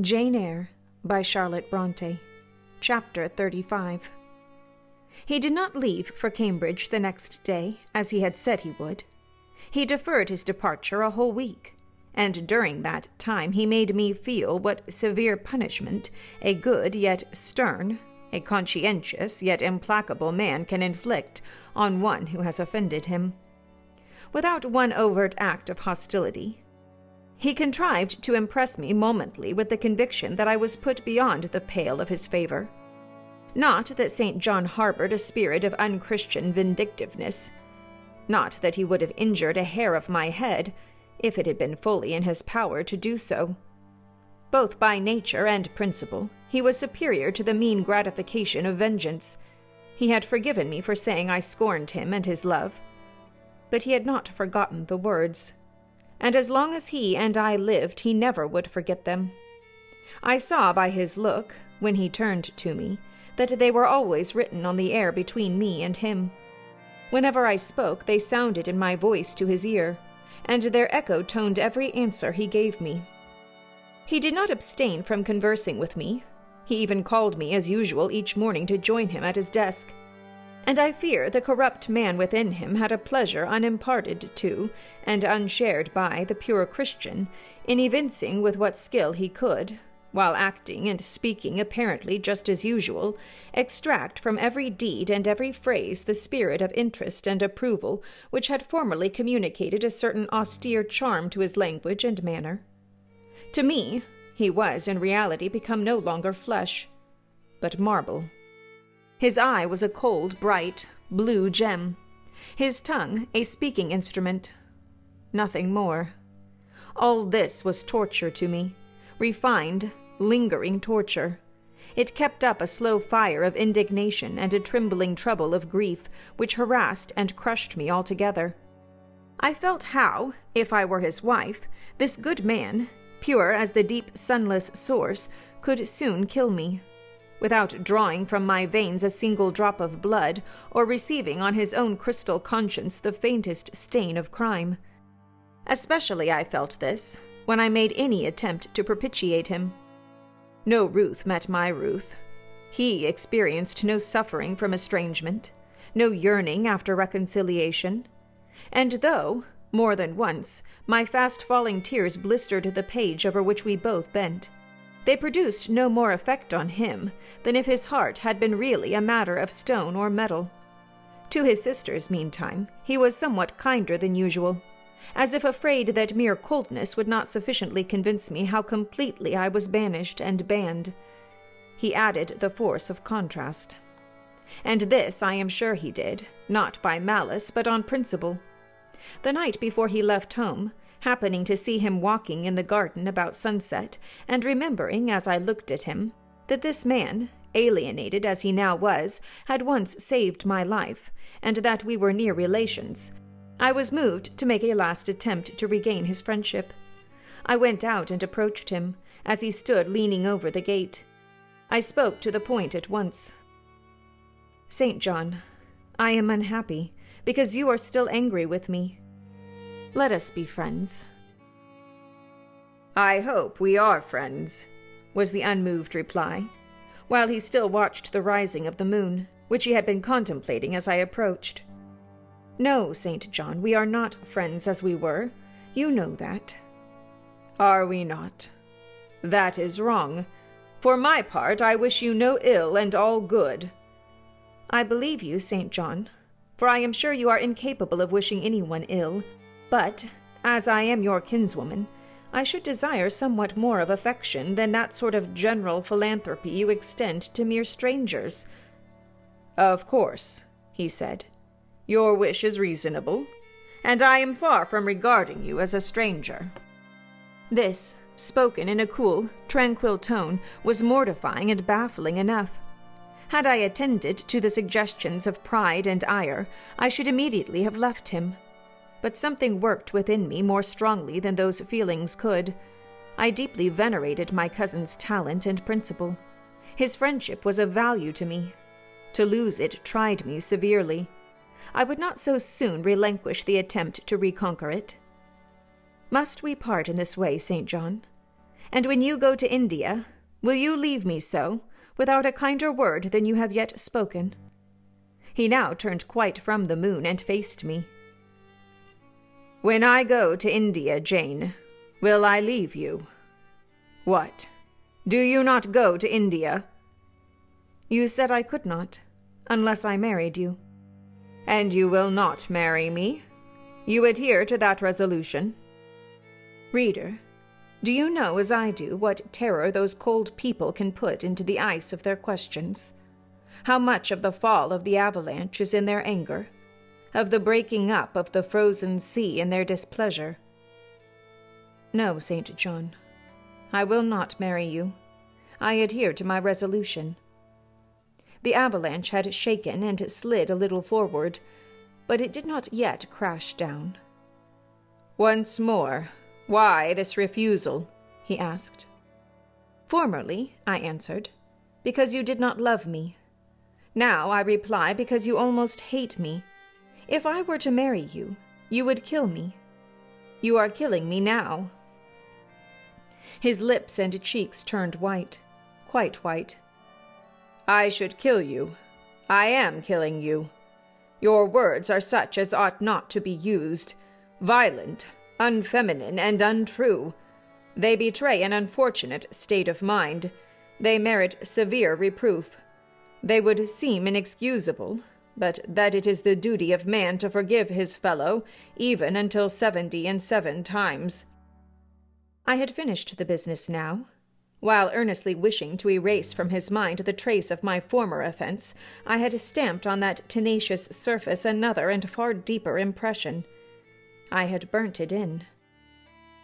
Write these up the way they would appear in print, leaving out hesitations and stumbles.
Jane Eyre by Charlotte Brontë. Chapter 35. He did not leave for Cambridge the next day, as he had said he would. He deferred his departure a whole week, and during that time he made me feel what severe punishment a good yet stern, a conscientious yet implacable man can inflict on one who has offended him. Without one overt act of hostility, he contrived to impress me momently with the conviction that I was put beyond the pale of his favor. Not that St. John harbored a spirit of unchristian vindictiveness. Not that he would have injured a hair of my head, if it had been fully in his power to do so. Both by nature and principle, he was superior to the mean gratification of vengeance. He had forgiven me for saying I scorned him and his love. But he had not forgotten the words, and as long as he and I lived, he never would forget them. I saw by his look, when he turned to me, that they were always written on the air between me and him. Whenever I spoke, they sounded in my voice to his ear, and their echo toned every answer he gave me. He did not abstain from conversing with me. He even called me as usual each morning to join him at his desk. And I fear the corrupt man within him had a pleasure unimparted to, and unshared by, the pure Christian, in evincing with what skill he could, while acting and speaking apparently just as usual, extract from every deed and every phrase the spirit of interest and approval which had formerly communicated a certain austere charm to his language and manner. To me, he was in reality become no longer flesh, but marble. His eye was a cold, bright, blue gem, his tongue a speaking instrument. Nothing more. All this was torture to me, refined, lingering torture. It kept up a slow fire of indignation and a trembling trouble of grief which harassed and crushed me altogether. I felt how, if I were his wife, this good man, pure as the deep sunless source, could soon kill me, without drawing from my veins a single drop of blood, or receiving on his own crystal conscience the faintest stain of crime. Especially I felt this, when I made any attempt to propitiate him. No Ruth met my Ruth. He experienced no suffering from estrangement, no yearning after reconciliation. And though, more than once, my fast-falling tears blistered the page over which we both bent, they produced no more effect on him than if his heart had been really a matter of stone or metal. To his sisters, meantime, he was somewhat kinder than usual, as if afraid that mere coldness would not sufficiently convince me how completely I was banished and banned. He added the force of contrast. And this I am sure he did, not by malice, but on principle. The night before he left home, happening to see him walking in the garden about sunset, and remembering, as I looked at him, that this man, alienated as he now was, had once saved my life, and that we were near relations, I was moved to make a last attempt to regain his friendship. I went out and approached him, as he stood leaning over the gate. I spoke to the point at once. "St. John, I am unhappy, because you are still angry with me. Let us be friends." "I hope we are friends," was the unmoved reply, while he still watched the rising of the moon, which he had been contemplating as I approached. "No, St. John, we are not friends as we were. You know that." "Are we not? That is wrong. For my part, I wish you no ill and all good." "I believe you, St. John, for I am sure you are incapable of wishing anyone ill. But, as I am your kinswoman, I should desire somewhat more of affection than that sort of general philanthropy you extend to mere strangers." "Of course," he said. "Your wish is reasonable, and I am far from regarding you as a stranger." This, spoken in a cool, tranquil tone, was mortifying and baffling enough. Had I attended to the suggestions of pride and ire, I should immediately have left him. But something worked within me more strongly than those feelings could. I deeply venerated my cousin's talent and principle. His friendship was of value to me. To lose it tried me severely. I would not so soon relinquish the attempt to reconquer it. Must we part in this way, St. John? And when you go to India, will you leave me so, without a kinder word than you have yet spoken?" He now turned quite from the moon and faced me. "When I go to India, Jane, will I leave you? What? Do you not go to India?" "You said I could not, unless I married you." "And you will not marry me? You adhere to that resolution?" Reader, do you know as I do what terror those cold people can put into the ice of their questions? How much of the fall of the avalanche is in their anger, of the breaking up of the frozen sea in their displeasure? No, St. John, I will not marry you. I adhere to my resolution. The avalanche had shaken and slid a little forward, but it did not yet crash down. "Once more, why this refusal?" he asked. "Formerly," I answered, "because you did not love me. Now I reply because you almost hate me. If I were to marry you, you would kill me. You are killing me now." His lips and cheeks turned white, quite white. "I should kill you. I am killing you. Your words are such as ought not to be used, violent, unfeminine, and untrue. They betray an unfortunate state of mind. They merit severe reproof. They would seem inexcusable, but that it is the duty of man to forgive his fellow, even until 77 times. I had finished the business now. While earnestly wishing to erase from his mind the trace of my former offense, I had stamped on that tenacious surface another and far deeper impression. I had burnt it in.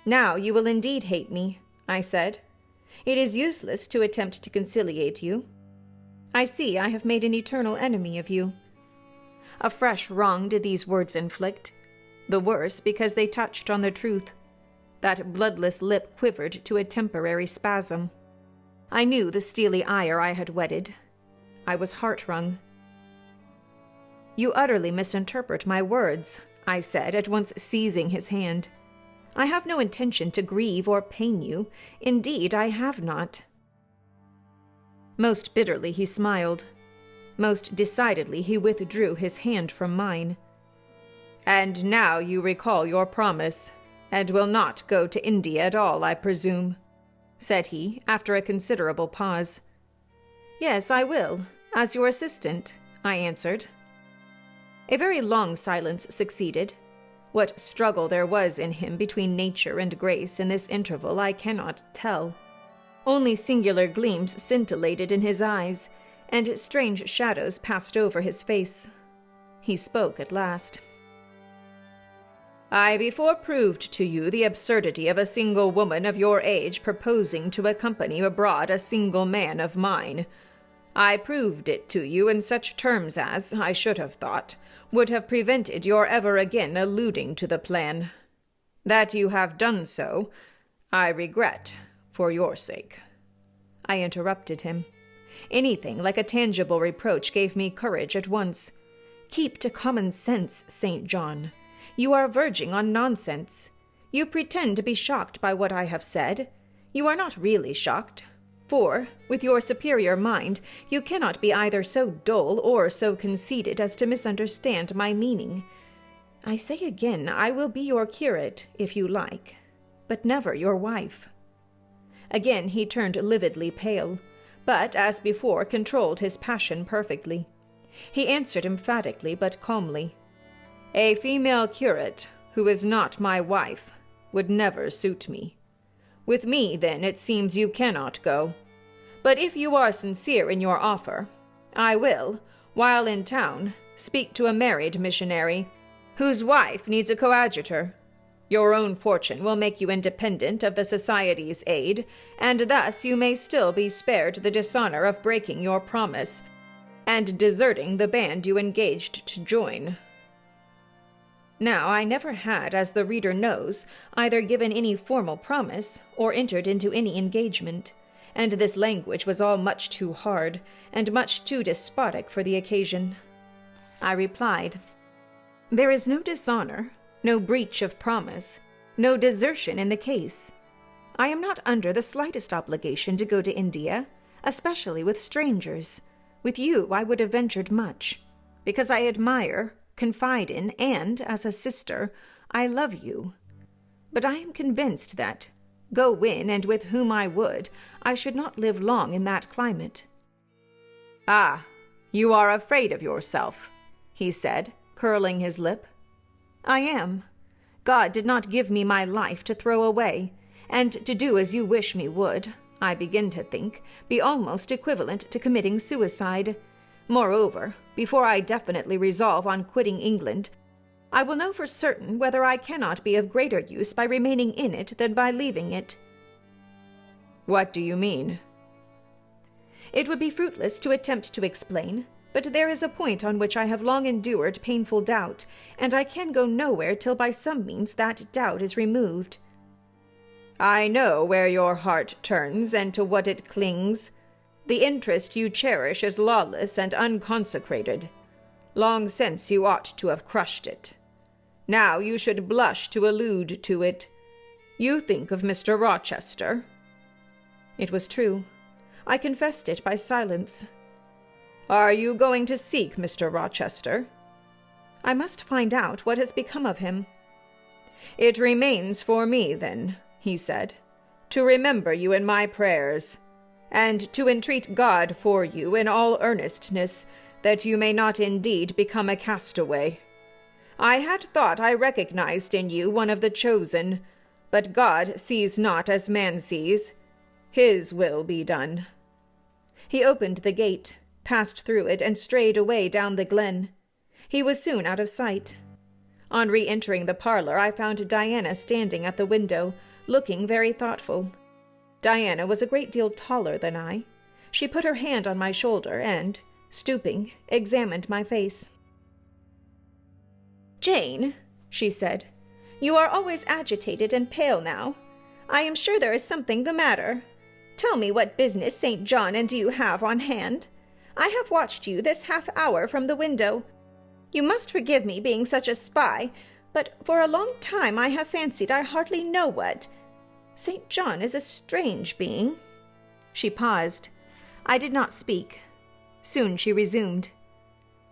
"Now you will indeed hate me," I said. "It is useless to attempt to conciliate you. I see I have made an eternal enemy of you." A fresh wrong did these words inflict, the worse because they touched on the truth. That bloodless lip quivered to a temporary spasm. I knew the steely ire I had wedded. I was heart-wrung. "You utterly misinterpret my words," I said, at once seizing his hand. "I have no intention to grieve or pain you. Indeed, I have not." Most bitterly he smiled. Most decidedly he withdrew his hand from mine. "And now you recall your promise, and will not go to India at all, I presume," said he, after a considerable pause. "Yes, I will, as your assistant," I answered. A very long silence succeeded. What struggle there was in him between nature and grace in this interval I cannot tell. Only singular gleams scintillated in his eyes, and strange shadows passed over his face. He spoke at last. "I before proved to you the absurdity of a single woman of your age proposing to accompany abroad a single man of mine. I proved it to you in such terms as, I should have thought, would have prevented your ever again alluding to the plan. That you have done so, I regret, for your sake." I interrupted him. Anything like a tangible reproach gave me courage at once. "Keep to common sense, St. John. You are verging on nonsense. You pretend to be shocked by what I have said. You are not really shocked, for, with your superior mind, you cannot be either so dull or so conceited as to misunderstand my meaning. I say again, I will be your curate, if you like, but never your wife." Again he turned lividly pale, but, as before, controlled his passion perfectly. He answered emphatically but calmly. "A female curate, who is not my wife, would never suit me. With me, then, it seems you cannot go. But if you are sincere in your offer, I will, while in town, speak to a married missionary, whose wife needs a coadjutor. Your own fortune will make you independent of the Society's aid, and thus you may still be spared the dishonor of breaking your promise, and deserting the band you engaged to join." Now, I never had, as the reader knows, either given any formal promise or entered into any engagement, and this language was all much too hard and much too despotic for the occasion. I replied, "There is no dishonor, no breach of promise, no desertion in the case. I am not under the slightest obligation to go to India, especially with strangers. With you I would have ventured much, because I admire, confide in, and, as a sister, I love you. But I am convinced that, go when and with whom I would, I should not live long in that climate." "Ah, you are afraid of yourself," he said, curling his lip. "I am. God did not give me my life to throw away, and to do as you wish me would, I begin to think, be almost equivalent to committing suicide. Moreover, before I definitely resolve on quitting England, I will know for certain whether I cannot be of greater use by remaining in it than by leaving it." "What do you mean?" It would be fruitless to attempt to explain, but there is a point on which I have long endured painful doubt, and I can go nowhere till by some means that doubt is removed. "I know where your heart turns and to what it clings. The interest you cherish is lawless and unconsecrated. Long since you ought to have crushed it. Now you should blush to allude to it. You think of Mr. Rochester." It was true. I confessed it by silence. "Are you going to seek Mr. Rochester?" "I must find out what has become of him." "It remains for me, then," he said, "to remember you in my prayers, and to entreat God for you in all earnestness, that you may not indeed become a castaway. I had thought I recognized in you one of the chosen, but God sees not as man sees. His will be done." He opened the gate, passed through it, and strayed away down the glen. He was soon out of sight. On re-entering the parlor, I found Diana standing at the window, looking very thoughtful. Diana was a great deal taller than I. She put her hand on my shoulder and, stooping, examined my face. "Jane," she said, "you are always agitated and pale now. I am sure there is something the matter. Tell me what business St. John and you have on hand. I have watched you this half-hour from the window. You must forgive me being such a spy, but for a long time I have fancied I hardly know what. St. John is a strange being." She paused. I did not speak. Soon she resumed.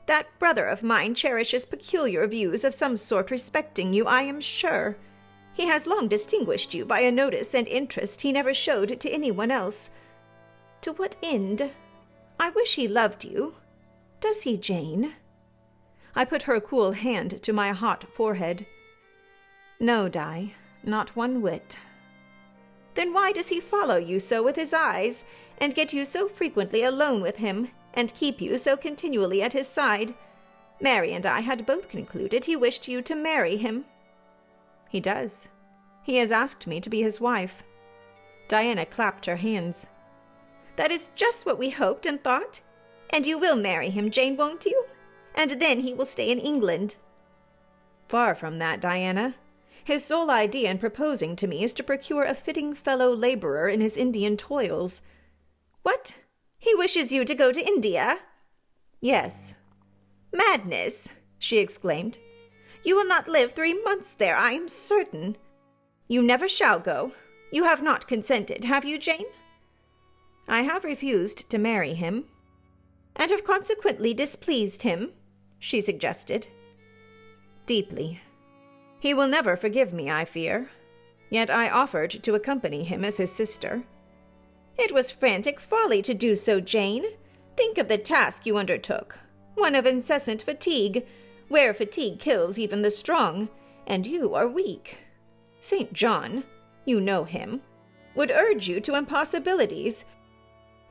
"That brother of mine cherishes peculiar views of some sort respecting you, I am sure. He has long distinguished you by a notice and interest he never showed to anyone else. To what end? I wish he loved you. Does he, Jane?" I put her cool hand to my hot forehead. "No, Di, not one whit." "Then why does he follow you so with his eyes, and get you so frequently alone with him, and keep you so continually at his side? Mary and I had both concluded he wished you to marry him." "He does. He has asked me to be his wife." Diana clapped her hands. "That is just what we hoped and thought. And you will marry him, Jane, won't you? And then he will stay in England." "Far from that, Diana. His sole idea in proposing to me is to procure a fitting fellow laborer in his Indian toils." "What? He wishes you to go to India?" "Yes." "Madness!" she exclaimed. "You will not live 3 months there, I am certain. You never shall go. You have not consented, have you, Jane?" "I have refused to marry him." "And have consequently displeased him?" she suggested. "Deeply. He will never forgive me, I fear. Yet I offered to accompany him as his sister." "It was frantic folly to do so, Jane. Think of the task you undertook. One of incessant fatigue, where fatigue kills even the strong, and you are weak. St. John, you know him, would urge you to impossibilities.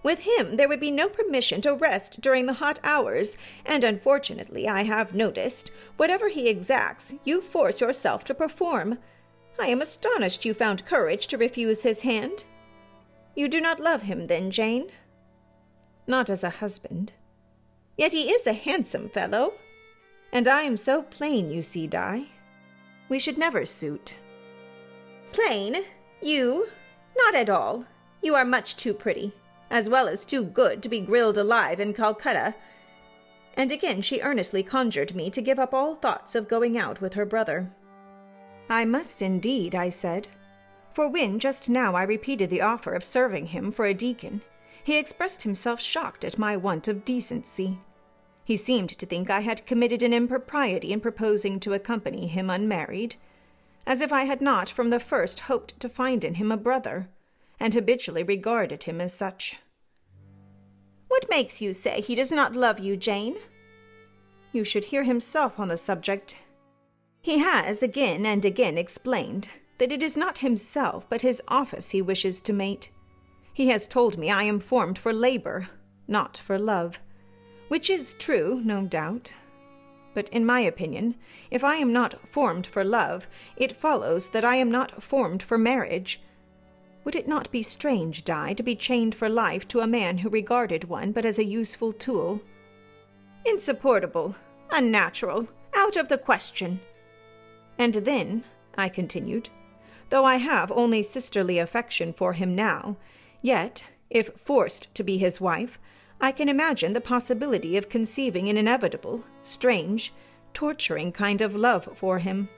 With him there would be no permission to rest during the hot hours, and unfortunately I have noticed, whatever he exacts, you force yourself to perform. I am astonished you found courage to refuse his hand. You do not love him, then, Jane?" "Not as a husband." "Yet he is a handsome fellow." "And I am so plain, you see, Di. We should never suit." "Plain? You? Not at all. You are much too pretty, as well as too good to be grilled alive in Calcutta." And again she earnestly conjured me to give up all thoughts of going out with her brother. "I must indeed," I said. For when just now I repeated the offer of serving him for a deacon, he expressed himself shocked at my want of decency. He seemed to think I had committed an impropriety in proposing to accompany him unmarried, as if I had not from the first hoped to find in him a brother, and habitually regarded him as such. "What makes you say he does not love you, Jane?" "You should hear himself on the subject. He has again and again explained that it is not himself but his office he wishes to mate. He has told me I am formed for labor, not for love, which is true, no doubt. But in my opinion, if I am not formed for love, it follows that I am not formed for marriage. Would it not be strange, Di, to be chained for life to a man who regarded one but as a useful tool?" "Insupportable, unnatural, out of the question." "And then," I continued, "though I have only sisterly affection for him now, yet, if forced to be his wife, I can imagine the possibility of conceiving an inevitable, strange, torturing kind of love for him.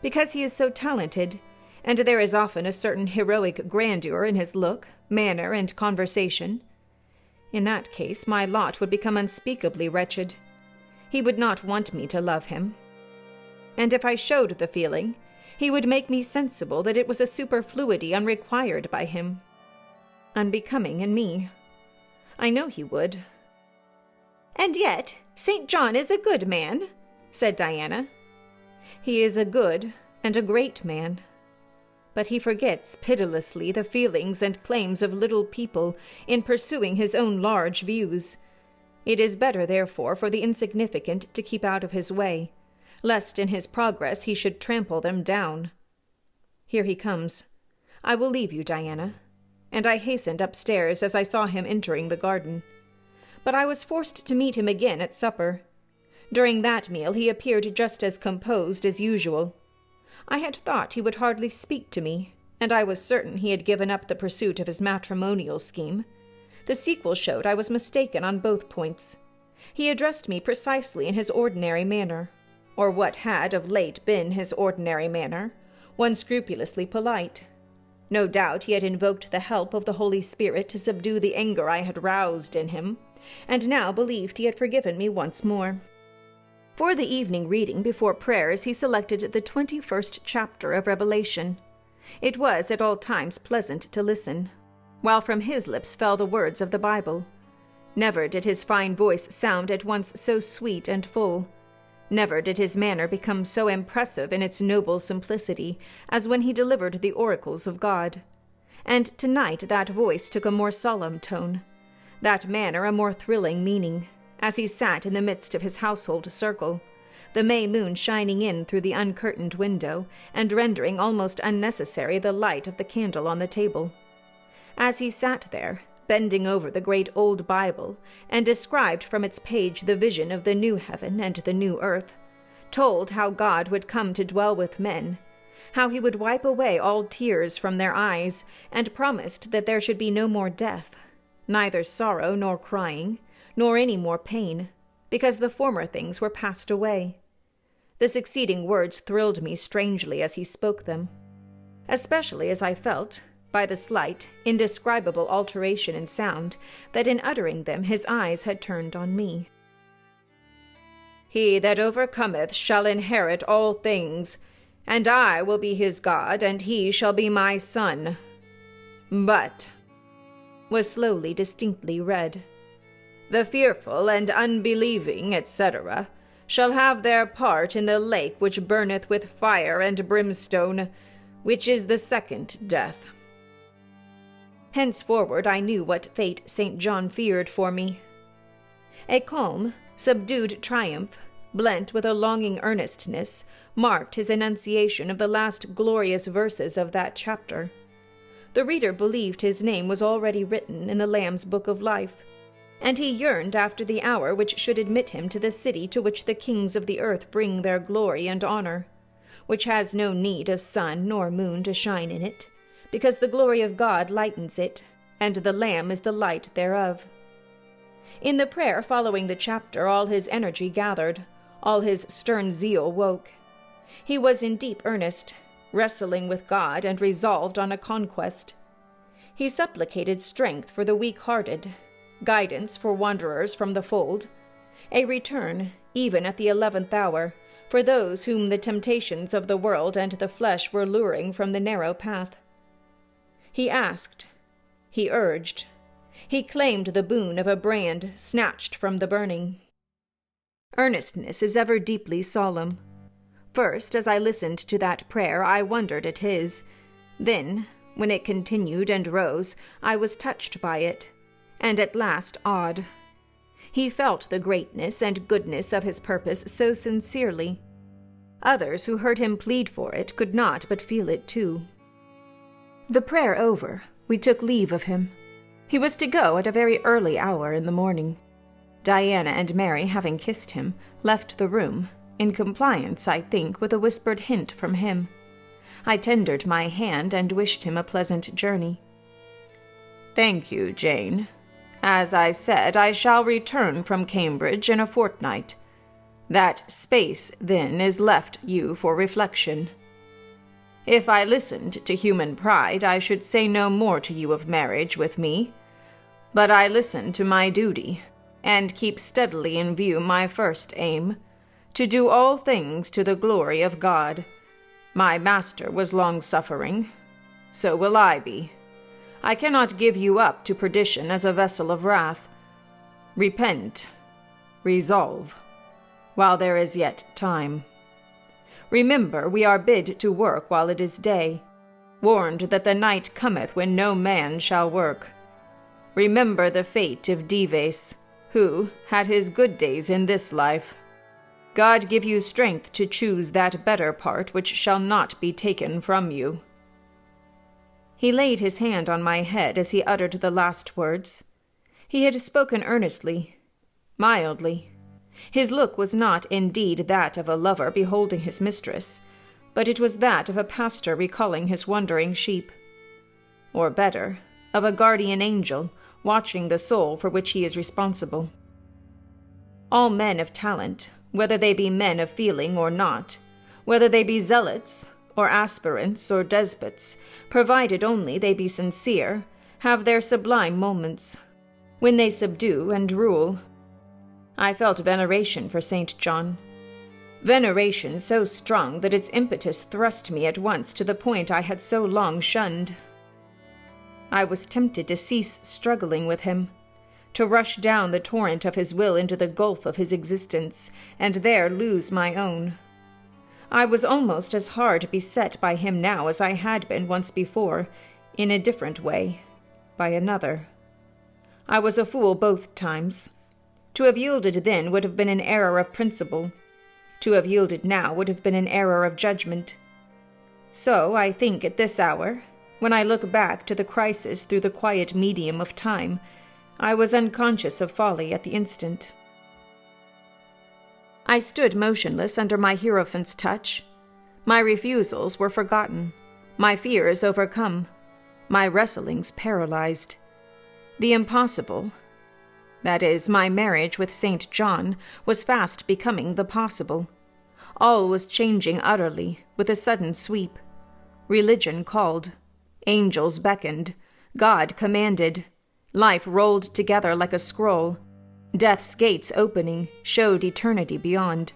Because he is so talented, and there is often a certain heroic grandeur in his look, manner, and conversation. In that case, my lot would become unspeakably wretched. He would not want me to love him. And if I showed the feeling, he would make me sensible that it was a superfluity unrequired by him, unbecoming in me. I know he would." "And yet, St. John is a good man," said Diana. "He is a good and a great man. But he forgets pitilessly the feelings and claims of little people in pursuing his own large views. It is better, therefore, for the insignificant to keep out of his way, lest in his progress he should trample them down. Here he comes. I will leave you, Diana." And I hastened upstairs as I saw him entering the garden. But I was forced to meet him again at supper. During that meal he appeared just as composed as usual. I had thought he would hardly speak to me, and I was certain he had given up the pursuit of his matrimonial scheme. The sequel showed I was mistaken on both points. He addressed me precisely in his ordinary manner, or what had of late been his ordinary manner, one scrupulously polite. No doubt he had invoked the help of the Holy Spirit to subdue the anger I had roused in him, and now believed he had forgiven me once more. For the evening reading before prayers he selected the 21st chapter of Revelation. It was at all times pleasant to listen, while from his lips fell the words of the Bible. Never did his fine voice sound at once so sweet and full. Never did his manner become so impressive in its noble simplicity as when he delivered the oracles of God. And tonight that voice took a more solemn tone, that manner a more thrilling meaning, as he sat in the midst of his household circle, the May moon shining in through the uncurtained window and rendering almost unnecessary the light of the candle on the table. As he sat there, bending over the great old Bible, and described from its page the vision of the new heaven and the new earth, told how God would come to dwell with men, how he would wipe away all tears from their eyes, and promised that there should be no more death, neither sorrow nor crying, nor any more pain, because the former things were passed away. The succeeding words thrilled me strangely as he spoke them, especially as I felt, by the slight, indescribable alteration in sound, that in uttering them his eyes had turned on me. "He that overcometh shall inherit all things, and I will be his God, and he shall be my son. But," was slowly distinctly read, "the fearful and unbelieving, etc., shall have their part in the lake which burneth with fire and brimstone, which is the second death." Henceforward I knew what fate St. John feared for me. A calm, subdued triumph, blent with a longing earnestness, marked his enunciation of the last glorious verses of that chapter. The reader believed his name was already written in the Lamb's Book of Life, and he yearned after the hour which should admit him to the city to which the kings of the earth bring their glory and honor, which has no need of sun nor moon to shine in it, because the glory of God lightens it, and the Lamb is the light thereof. In the prayer following the chapter all his energy gathered, all his stern zeal woke. He was in deep earnest, wrestling with God and resolved on a conquest. He supplicated strength for the weak-hearted, guidance for wanderers from the fold, a return, even at the 11th hour, for those whom the temptations of the world and the flesh were luring from the narrow path. He asked, he urged, he claimed the boon of a brand snatched from the burning. Earnestness is ever deeply solemn. First, as I listened to that prayer, I wondered at his. Then, when it continued and rose, I was touched by it, and at last awed. He felt the greatness and goodness of his purpose so sincerely. Others who heard him plead for it could not but feel it too. The prayer over, we took leave of him. He was to go at a very early hour in the morning. Diana and Mary, having kissed him, left the room, in compliance, I think, with a whispered hint from him. I tendered my hand and wished him a pleasant journey. "Thank you, Jane. As I said, I shall return from Cambridge in a fortnight. That space, then, is left you for reflection. If I listened to human pride, I should say no more to you of marriage with me. But I listen to my duty, and keep steadily in view my first aim, to do all things to the glory of God. My master was long-suffering. So will I be. I cannot give you up to perdition as a vessel of wrath. Repent, resolve, while there is yet time. Remember, we are bid to work while it is day, warned that the night cometh when no man shall work. Remember the fate of Dives, who had his good days in this life. God give you strength to choose that better part which shall not be taken from you." He laid his hand on my head as he uttered the last words. He had spoken earnestly, mildly. His look was not indeed that of a lover beholding his mistress, but it was that of a pastor recalling his wandering sheep. Or better, of a guardian angel watching the soul for which he is responsible. All men of talent, whether they be men of feeling or not, whether they be zealots or aspirants or despots, provided only they be sincere, have their sublime moments, when they subdue and rule. I felt veneration for St. John. Veneration so strong that its impetus thrust me at once to the point I had so long shunned. I was tempted to cease struggling with him, to rush down the torrent of his will into the gulf of his existence, and there lose my own. I was almost as hard beset by him now as I had been once before, in a different way, by another. I was a fool both times. To have yielded then would have been an error of principle. To have yielded now would have been an error of judgment. So I think at this hour, when I look back to the crisis through the quiet medium of time, I was unconscious of folly at the instant. I stood motionless under my hierophant's touch. My refusals were forgotten, my fears overcome, my wrestlings paralyzed. The impossible, that is, my marriage with St. John, was fast becoming the possible. All was changing utterly, with a sudden sweep. Religion called, angels beckoned, God commanded, life rolled together like a scroll. Death's gates opening showed eternity beyond.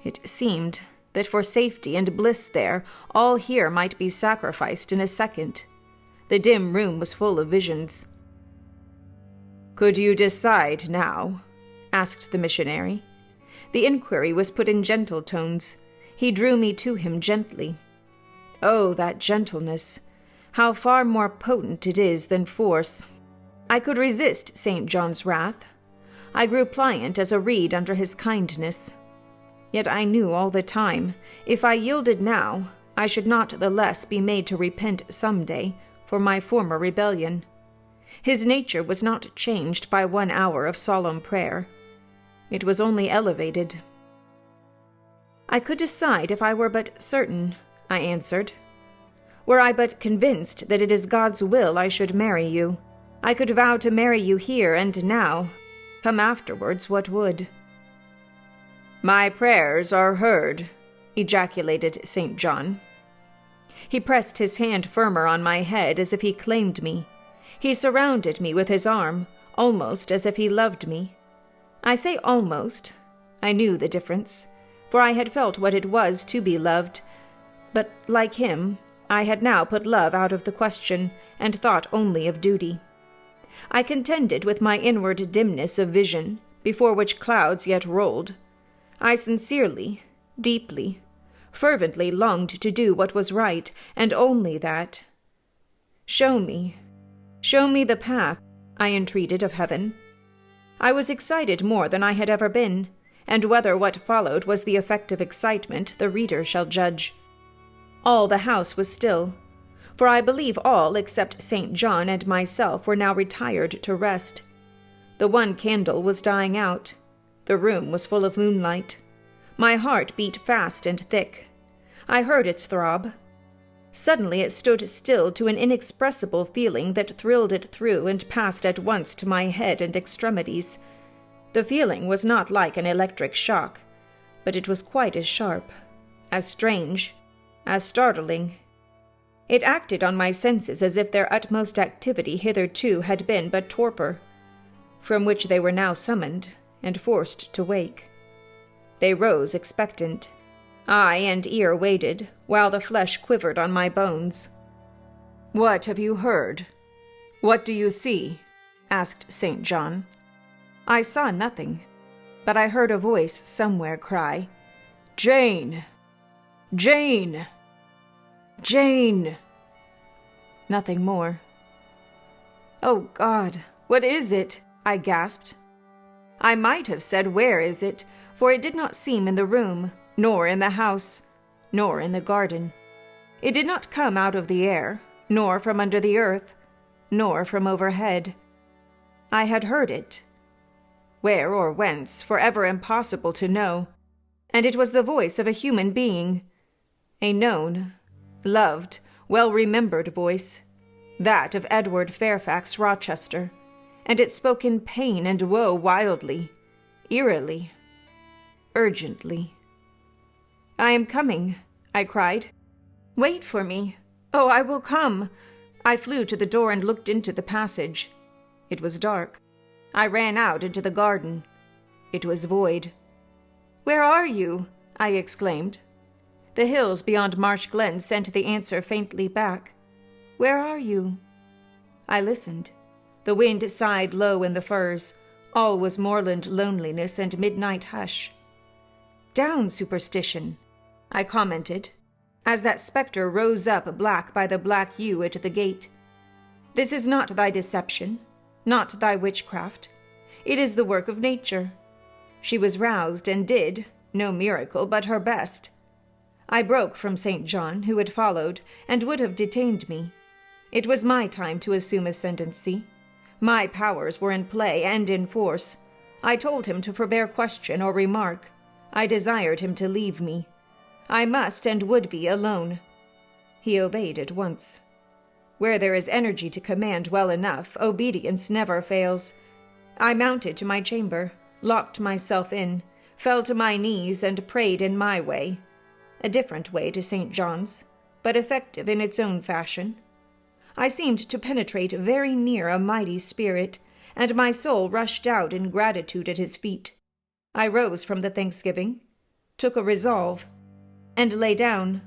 It seemed that for safety and bliss there, all here might be sacrificed in a second. The dim room was full of visions. "Could you decide now?" asked the missionary. The inquiry was put in gentle tones. He drew me to him gently. Oh, that gentleness! How far more potent it is than force! I could resist St. John's wrath. I grew pliant as a reed under his kindness. Yet I knew all the time, if I yielded now, I should not the less be made to repent some day for my former rebellion. His nature was not changed by 1 hour of solemn prayer. It was only elevated. "I could decide if I were but certain," I answered. "Were I but convinced that it is God's will I should marry you, I could vow to marry you here and now. Come afterwards what would." "My prayers are heard," ejaculated St. John. He pressed his hand firmer on my head as if he claimed me. He surrounded me with his arm, almost as if he loved me. I say almost. I knew the difference, for I had felt what it was to be loved. But, like him, I had now put love out of the question and thought only of duty. I contended with my inward dimness of vision, before which clouds yet rolled. I sincerely, deeply, fervently longed to do what was right, and only that. Show me the path, I entreated of heaven. I was excited more than I had ever been, and whether what followed was the effect of excitement the reader shall judge. All the house was still, for I believe all except St. John and myself were now retired to rest. The one candle was dying out. The room was full of moonlight. My heart beat fast and thick. I heard its throb. Suddenly it stood still to an inexpressible feeling that thrilled it through and passed at once to my head and extremities. The feeling was not like an electric shock, but it was quite as sharp, as strange, as startling. It acted on my senses as if their utmost activity hitherto had been but torpor, from which they were now summoned and forced to wake. They rose expectant. Eye and ear waited, while the flesh quivered on my bones. "What have you heard? What do you see?" asked St. John. I saw nothing, but I heard a voice somewhere cry, "Jane! Jane! Jane!" Nothing more. "Oh, God, what is it?" I gasped. I might have said, "Where is it?" for it did not seem in the room, nor in the house, nor in the garden. It did not come out of the air, nor from under the earth, nor from overhead. I had heard it. Where or whence, forever impossible to know, and it was the voice of a human being, a known, loved, well-remembered voice, that of Edward Fairfax Rochester, and it spoke in pain and woe wildly, eerily, urgently. "I am coming," I cried. "Wait for me. Oh, I will come." I flew to the door and looked into the passage. It was dark. I ran out into the garden. It was void. "Where are you?" I exclaimed. The hills beyond Marsh Glen sent the answer faintly back. "Where are you?" I listened. The wind sighed low in the firs. All was moorland loneliness and midnight hush. "Down, superstition," I commented, as that spectre rose up black by the black yew at the gate. "This is not thy deception, not thy witchcraft. It is the work of nature. She was roused and did, no miracle, but her best. I broke from St. John, who had followed, and would have detained me. It was my time to assume ascendancy. My powers were in play and in force. I told him to forbear question or remark. I desired him to leave me. I must and would be alone. He obeyed at once. Where there is energy to command well enough, obedience never fails. I mounted to my chamber, locked myself in, fell to my knees and prayed in my way. A different way to St. John's, but effective in its own fashion. I seemed to penetrate very near a mighty spirit, and my soul rushed out in gratitude at his feet. I rose from the thanksgiving, took a resolve, and lay down,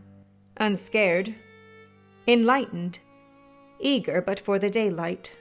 unscared, enlightened, eager but for the daylight.